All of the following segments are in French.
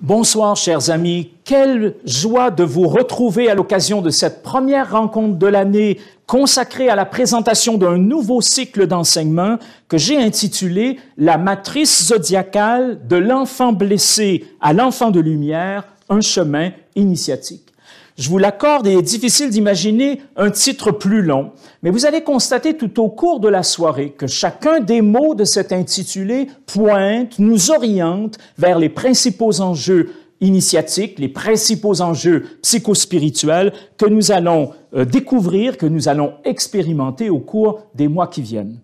Bonsoir, chers amis. Quelle joie de vous retrouver à l'occasion de cette première rencontre de l'année consacrée à la présentation d'un nouveau cycle d'enseignement que j'ai intitulé « La matrice zodiacale de l'enfant blessé à l'enfant de lumière, un chemin initiatique ». Je vous l'accorde, il est difficile d'imaginer un titre plus long, mais vous allez constater tout au cours de la soirée que chacun des mots de cet intitulé pointe, nous oriente vers les principaux enjeux initiatiques, les principaux enjeux psychospirituels que nous allons découvrir, que nous allons expérimenter au cours des mois qui viennent.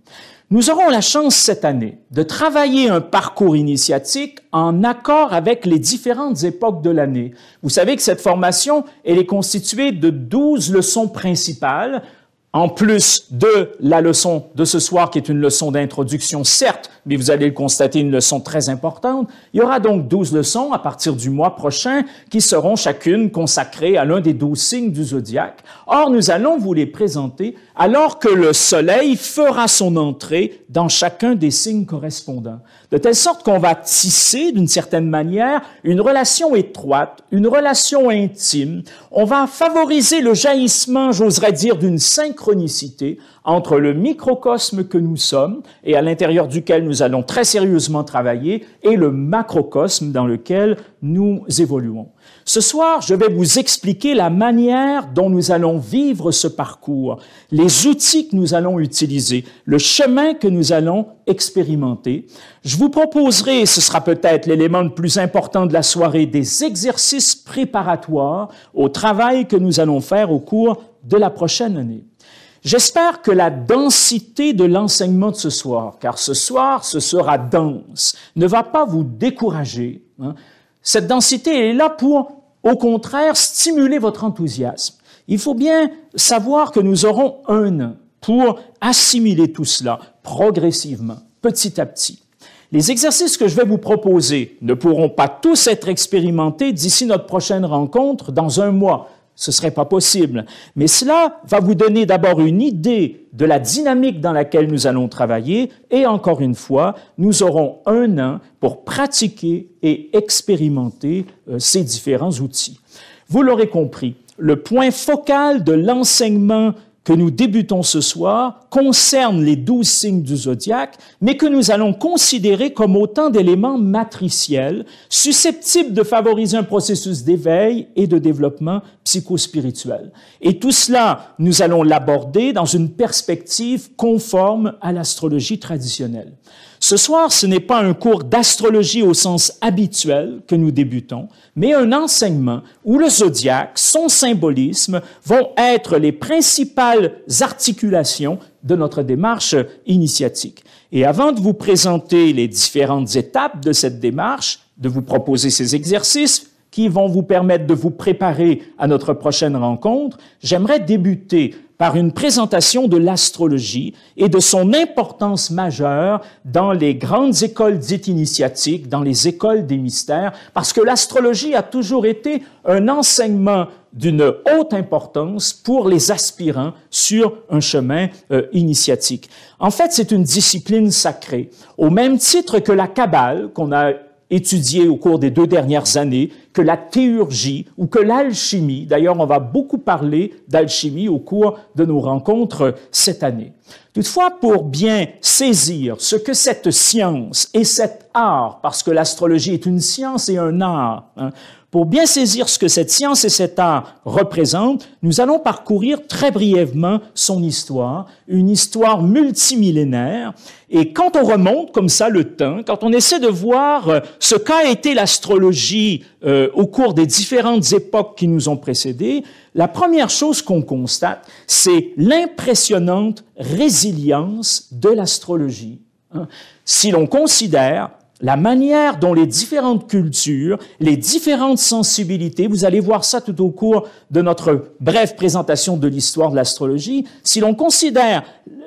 Nous aurons la chance cette année de travailler un parcours initiatique en accord avec les différentes époques de l'année. Vous savez que cette formation, elle est constituée de 12 leçons principales, en plus de la leçon de ce soir qui est une leçon d'introduction, certes, mais vous allez le constater, une leçon très importante. Il y aura donc 12 leçons à partir du mois prochain qui seront chacune consacrées à l'un des 12 signes du zodiaque. Or, nous allons vous les présenter alors que le soleil fera son entrée dans chacun des signes correspondants. De telle sorte qu'on va tisser, d'une certaine manière, une relation étroite, une relation intime. On va favoriser le jaillissement, j'oserais dire, d'une synchronicité entre le microcosme que nous sommes et à l'intérieur duquel nous allons très sérieusement travailler et le macrocosme dans lequel nous évoluons. Ce soir, je vais vous expliquer la manière dont nous allons vivre ce parcours, les outils que nous allons utiliser, le chemin que nous allons expérimenter. Je vous proposerai, et ce sera peut-être l'élément le plus important de la soirée, des exercices préparatoires au travail que nous allons faire au cours de la prochaine année. J'espère que la densité de l'enseignement de ce soir, car ce soir, ce sera dense, ne va pas vous décourager. Cette densité est là pour, au contraire, stimuler votre enthousiasme. Il faut bien savoir que nous aurons un an pour assimiler tout cela progressivement, petit à petit. Les exercices que je vais vous proposer ne pourront pas tous être expérimentés d'ici notre prochaine rencontre dans un mois. Ce ne serait pas possible. Mais cela va vous donner d'abord une idée de la dynamique dans laquelle nous allons travailler et encore une fois, nous aurons un an pour pratiquer et expérimenter ces différents outils. Vous l'aurez compris, le point focal de l'enseignement que nous débutons ce soir concerne les 12 signes du zodiaque, mais que nous allons considérer comme autant d'éléments matriciels susceptibles de favoriser un processus d'éveil et de développement psychospirituel. Et tout cela, nous allons l'aborder dans une perspective conforme à l'astrologie traditionnelle. Ce soir, ce n'est pas un cours d'astrologie au sens habituel que nous débutons, mais un enseignement où le zodiaque, son symbolisme, vont être les principales articulations de notre démarche initiatique. Et avant de vous présenter les différentes étapes de cette démarche, de vous proposer ces exercices qui vont vous permettre de vous préparer à notre prochaine rencontre, j'aimerais débuter par une présentation de l'astrologie et de son importance majeure dans les grandes écoles dites initiatiques, dans les écoles des mystères, parce que l'astrologie a toujours été un enseignement d'une haute importance pour les aspirants sur un chemin initiatique. En fait, c'est une discipline sacrée, au même titre que la Kabbale, qu'on a étudié au cours des 2 dernières années, que la théurgie ou que l'alchimie. D'ailleurs, on va beaucoup parler d'alchimie au cours de nos rencontres cette année. Toutefois, pour bien saisir ce que cette science et cet art, parce que l'astrologie est une science et un art, pour bien saisir ce que cette science et cet art représentent, nous allons parcourir très brièvement son histoire, une histoire multimillénaire. Et quand on remonte comme ça le temps, quand on essaie de voir ce qu'a été l'astrologie au cours des différentes époques qui nous ont précédés, la première chose qu'on constate, c'est l'impressionnante résilience de l'astrologie. Si l'on considère la manière dont les différentes cultures, les différentes sensibilités, vous allez voir ça tout au cours de notre brève présentation de l'histoire de l'astrologie, si l'on considère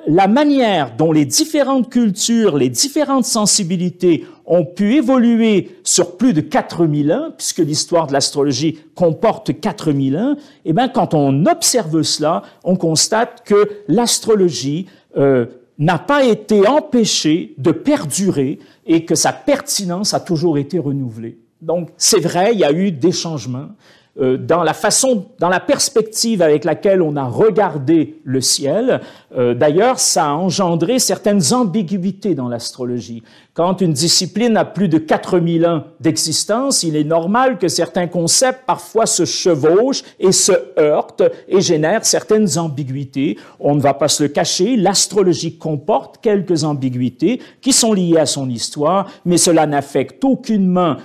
la manière dont les différentes cultures, les différentes sensibilités ont pu évoluer sur plus de 4000 ans, puisque l'histoire de l'astrologie comporte 4000 ans, eh bien, quand on observe cela, on constate que l'astrologie n'a pas été empêchée de perdurer et que sa pertinence a toujours été renouvelée. Donc, c'est vrai, il y a eu des changements dans la perspective avec laquelle on a regardé le ciel. D'ailleurs, ça a engendré certaines ambiguïtés dans l'astrologie. Quand une discipline a plus de 4000 ans d'existence, il est normal que certains concepts parfois se chevauchent et se heurtent et génèrent certaines ambiguïtés. On ne va pas se le cacher, l'astrologie comporte quelques ambiguïtés qui sont liées à son histoire, mais cela n'affecte aucunement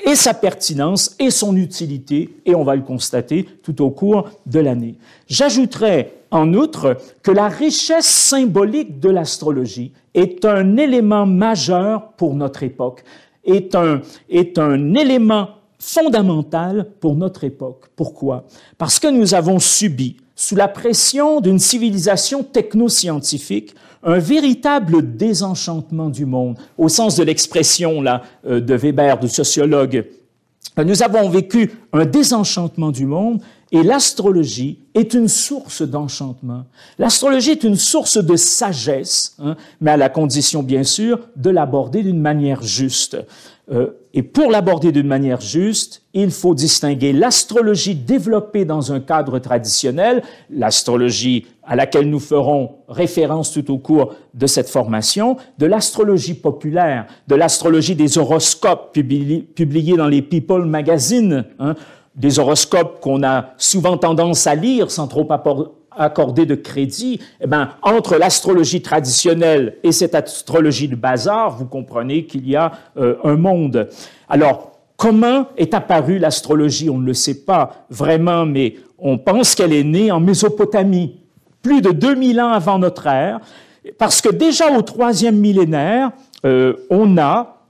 et sa pertinence et son utilité, et on va le constater tout au cours de l'année. J'ajouterai en outre que la richesse symbolique de l'astrologie est un élément majeur pour notre époque, est un élément fondamental pour notre époque. Pourquoi? Parce que nous avons subi, sous la pression d'une civilisation technoscientifique, un véritable désenchantement du monde, au sens de l'expression là de Weber, du sociologue. Nous avons vécu un désenchantement du monde et l'astrologie est une source d'enchantement. L'astrologie est une source de sagesse, mais à la condition, bien sûr, de l'aborder d'une manière juste. Et pour l'aborder d'une manière juste, il faut distinguer l'astrologie développée dans un cadre traditionnel, l'astrologie à laquelle nous ferons référence tout au cours de cette formation, de l'astrologie populaire, de l'astrologie des horoscopes publiés dans les People Magazine, des horoscopes qu'on a souvent tendance à lire sans trop accorder de crédit. Eh bien, entre l'astrologie traditionnelle et cette astrologie de bazar, vous comprenez qu'il y a un monde. Alors, comment est apparue l'astrologie? On ne le sait pas vraiment, mais on pense qu'elle est née en Mésopotamie, plus de 2000 ans avant notre ère, parce que déjà au 3e millénaire, on a,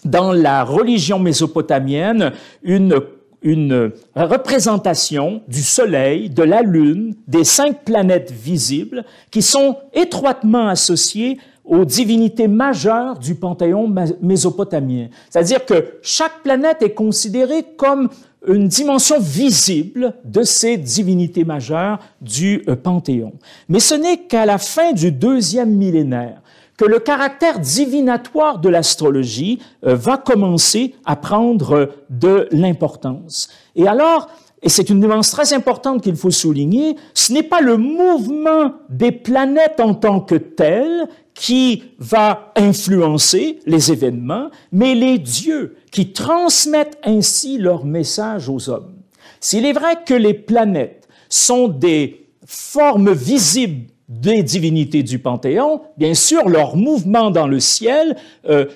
dans la religion mésopotamienne, une représentation du Soleil, de la Lune, des 5 planètes visibles qui sont étroitement associées aux divinités majeures du panthéon mésopotamien. C'est-à-dire que chaque planète est considérée comme une dimension visible de ces divinités majeures du panthéon. Mais ce n'est qu'à la fin du 2e millénaire que le caractère divinatoire de l'astrologie va commencer à prendre de l'importance. Et alors, et c'est une nuance très importante qu'il faut souligner, ce n'est pas le mouvement des planètes en tant que tel qui va influencer les événements, mais les dieux qui transmettent ainsi leur message aux hommes. S'il est vrai que les planètes sont des formes visibles des divinités du Panthéon, bien sûr, leurs mouvements dans le ciel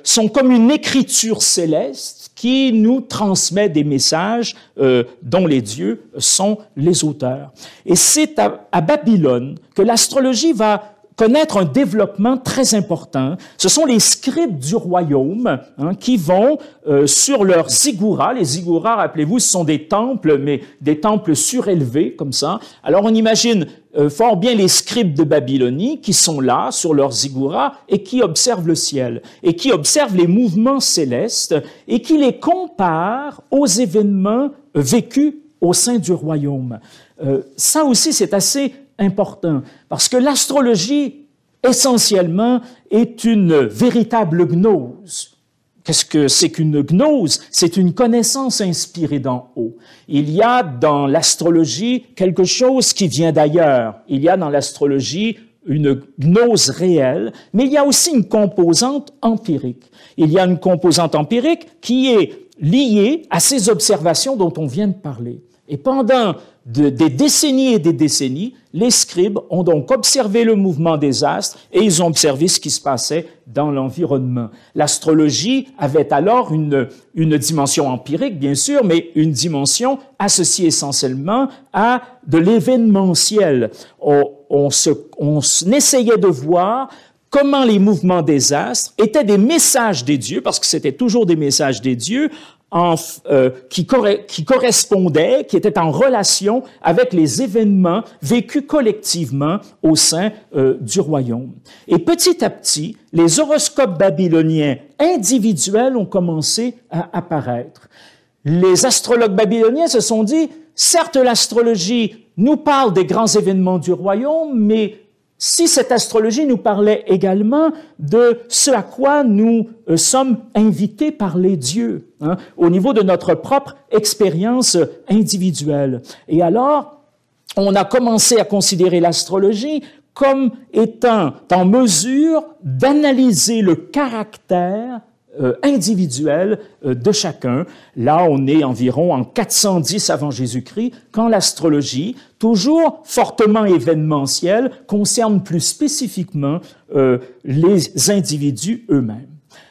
sont comme une écriture céleste qui nous transmet des messages dont les dieux sont les auteurs. Et c'est à Babylone que l'astrologie va connaître un développement très important. Ce sont les scribes du royaume qui vont sur leurs ziggourats. Les ziggourats, rappelez-vous, ce sont des temples, mais des temples surélevés comme ça. Alors on imagine fort bien les scribes de Babylonie qui sont là sur leurs ziggourats et qui observent le ciel et qui observent les mouvements célestes et qui les comparent aux événements vécus au sein du royaume. Ça aussi, c'est assez important, parce que l'astrologie, essentiellement, est une véritable gnose. Qu'est-ce que c'est qu'une gnose? C'est une connaissance inspirée d'en haut. Il y a dans l'astrologie quelque chose qui vient d'ailleurs. Il y a dans l'astrologie une gnose réelle, mais il y a aussi une composante empirique. Il y a une composante empirique qui est liée à ces observations dont on vient de parler. Et pendant des décennies et des décennies, les scribes ont donc observé le mouvement des astres et ils ont observé ce qui se passait dans l'environnement. L'astrologie avait alors une dimension empirique, bien sûr, mais une dimension associée essentiellement à de l'événementiel. On essayait de voir comment les mouvements des astres étaient des messages des dieux, parce que c'était toujours des messages des dieux, qui correspondaient, qui étaient en relation avec les événements vécus collectivement au sein du royaume. Et petit à petit, les horoscopes babyloniens individuels ont commencé à apparaître. Les astrologues babyloniens se sont dit, certes, l'astrologie nous parle des grands événements du royaume, mais si cette astrologie nous parlait également de ce à quoi nous sommes invités par les dieux, hein, au niveau de notre propre expérience individuelle. Et alors, on a commencé à considérer l'astrologie comme étant en mesure d'analyser le caractère individuel de chacun. Là, on est environ en 410 avant Jésus-Christ, quand l'astrologie, toujours fortement événementielle, concerne plus spécifiquement les individus eux-mêmes.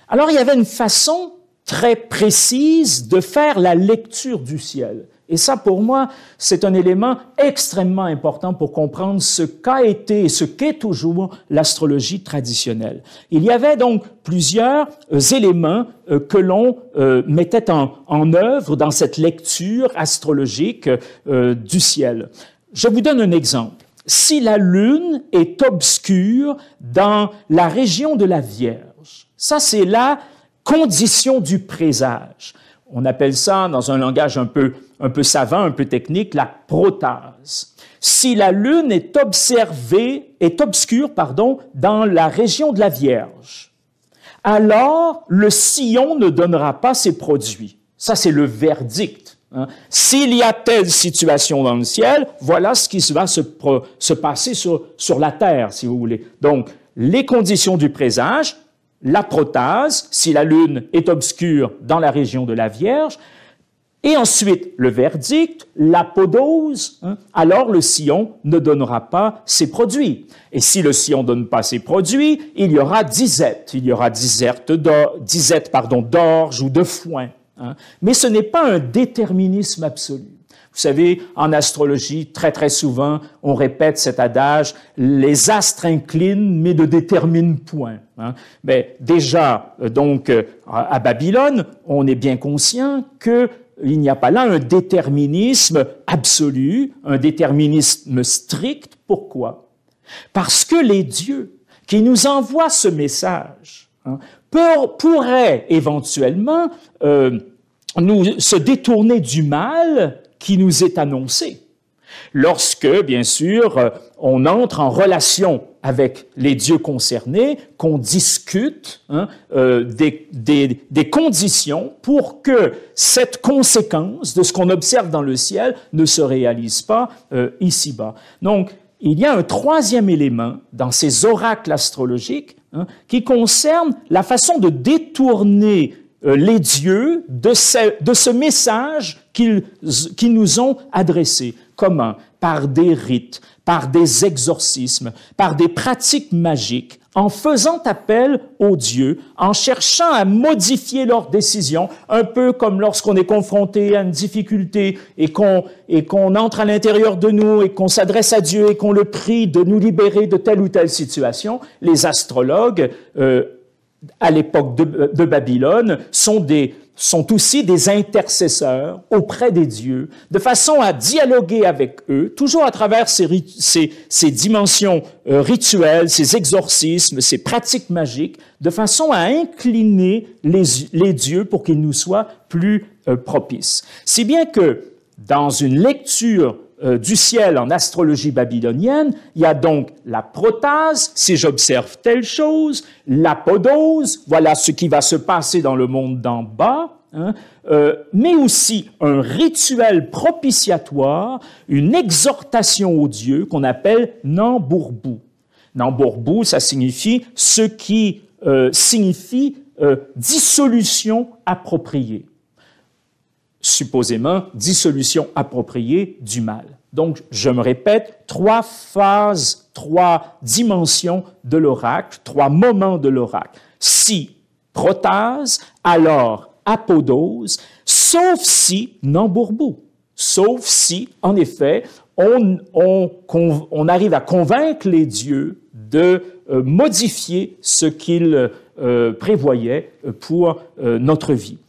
Alors, il y avait une façon très précise de faire la lecture du ciel. Et ça, pour moi, c'est un élément extrêmement important pour comprendre ce qu'a été et ce qu'est toujours l'astrologie traditionnelle. Il y avait donc plusieurs éléments que l'on mettait en œuvre dans cette lecture astrologique du ciel. Je vous donne un exemple. Si la Lune est obscure dans la région de la Vierge, ça, c'est la condition du présage. On appelle ça, dans un langage un peu savant, un peu technique, la protase. Si la Lune est obscure, dans la région de la Vierge, alors le sillon ne donnera pas ses produits. Ça, c'est le verdict. Hein. S'il y a telle situation dans le ciel, voilà ce qui va se passer sur la terre, si vous voulez. Donc, les conditions du présage, la protase, si la Lune est obscure dans la région de la Vierge, et ensuite le verdict, l'apodose, hein, alors le sillon ne donnera pas ses produits. Et si le sillon ne donne pas ses produits, il y aura disette. Il y aura disette d'orge ou de foin. Hein. Mais ce n'est pas un déterminisme absolu. Vous savez, en astrologie, très souvent, on répète cet adage, les astres inclinent, mais ne déterminent point. Hein. Mais déjà, donc, à Babylone, on est bien conscient qu'il n'y a pas là un déterminisme absolu, un déterminisme strict. Pourquoi? Parce que les dieux qui nous envoient ce message hein, pourraient éventuellement se détourner du mal qui nous est annoncé. Lorsque, bien sûr, on entre en relation avec les dieux concernés, qu'on discute hein, des conditions pour que cette conséquence de ce qu'on observe dans le ciel ne se réalise pas ici-bas. Donc, il y a un troisième élément dans ces oracles astrologiques hein, qui concerne la façon de détourner les dieux de ce message qu'ils nous ont adressé. Comment? Par des rites, par des exorcismes, par des pratiques magiques, en faisant appel aux dieux, en cherchant à modifier leurs décisions, un peu comme lorsqu'on est confronté à une difficulté et qu'on entre à l'intérieur de nous et qu'on s'adresse à Dieu et qu'on le prie de nous libérer de telle ou telle situation. Les astrologues, à l'époque de Babylone, sont aussi des intercesseurs auprès des dieux, de façon à dialoguer avec eux, toujours à travers ces dimensions rituelles, ces exorcismes, ces pratiques magiques, de façon à incliner les dieux pour qu'ils nous soient plus propices. Si bien que, dans une lecture du ciel en astrologie babylonienne, il y a donc la protase, si j'observe telle chose, l'apodose, voilà ce qui va se passer dans le monde d'en bas, hein, mais aussi un rituel propitiatoire, une exhortation aux dieux qu'on appelle Nambourbu. Nambourbu, ça signifie ce qui signifie dissolution appropriée. Supposément, dissolution appropriée du mal. Donc, je me répète, 3 phases, 3 dimensions de l'oracle, 3 moments de l'oracle. Si protase, alors apodose, sauf si Nambourbu. Sauf si, en effet, on arrive à convaincre les dieux de modifier ce qu'ils prévoyaient pour notre vie.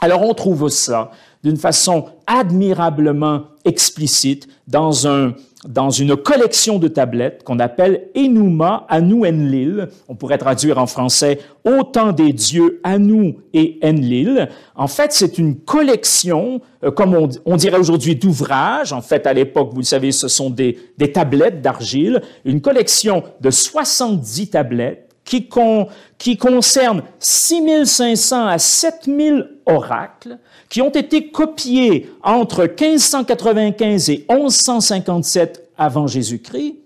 Alors on trouve ça d'une façon admirablement explicite dans une collection de tablettes qu'on appelle Enuma Anu Enlil. On pourrait traduire en français « Au temps des dieux Anu et Enlil ». En fait, c'est une collection, comme on dirait aujourd'hui, d'ouvrages. En fait, à l'époque, vous le savez, ce sont des tablettes d'argile. Une collection de 70 tablettes qui concernent 6500 à 7000 oracles qui ont été copiés entre 1595 et 1157 avant Jésus-Christ,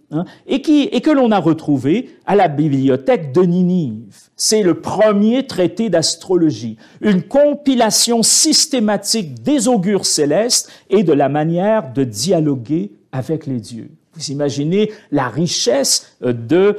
et que l'on a retrouvé à la bibliothèque de Ninive. C'est le premier traité d'astrologie, une compilation systématique des augures célestes et de la manière de dialoguer avec les dieux. Vous imaginez la richesse de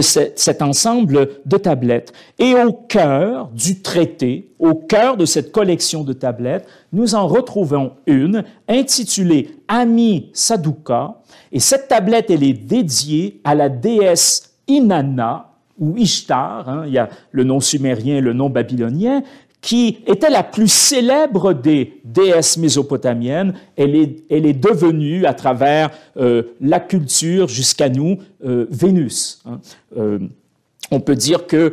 cet ensemble de tablettes. Et au cœur du traité, au cœur de cette collection de tablettes, nous en retrouvons une intitulée Ami Saduqa. Et cette tablette, elle est dédiée à la déesse Inanna, ou Ishtar, il y a le nom sumérien et le nom babylonien, qui était la plus célèbre des déesses mésopotamiennes. Elle est devenue, à travers la culture jusqu'à nous, Vénus. On peut dire que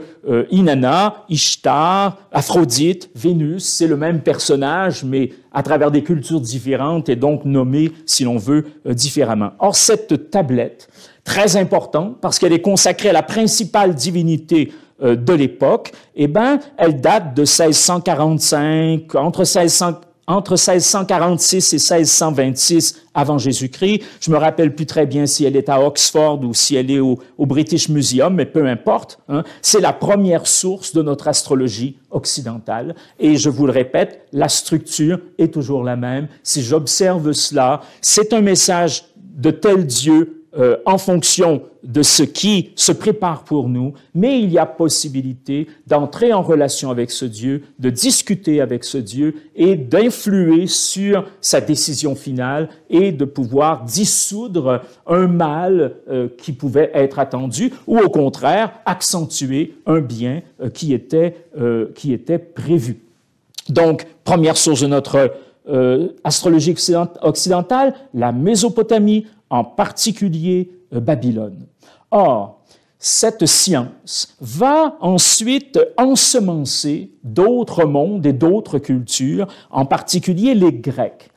Inanna, Ishtar, Aphrodite, Vénus, c'est le même personnage, mais à travers des cultures différentes et donc nommée, si l'on veut, différemment. Or, cette tablette, très importante, parce qu'elle est consacrée à la principale divinité de l'époque, eh ben, elle date de 1645, entre 1646 et 1626 avant Jésus-Christ. Je me rappelle plus très bien si elle est à Oxford ou si elle est au British Museum, mais peu importe. C'est la première source de notre astrologie occidentale. Et je vous le répète, la structure est toujours la même. Si j'observe cela, c'est un message de tel Dieu en fonction de ce qui se prépare pour nous, mais il y a possibilité d'entrer en relation avec ce Dieu, de discuter avec ce Dieu et d'influer sur sa décision finale et de pouvoir dissoudre un mal qui pouvait être attendu ou au contraire accentuer un bien qui était prévu. Donc, première source de notre astrologie occidentale, la Mésopotamie, en particulier Babylone. Or, cette science va ensuite ensemencer d'autres mondes et d'autres cultures, en particulier les Grecs.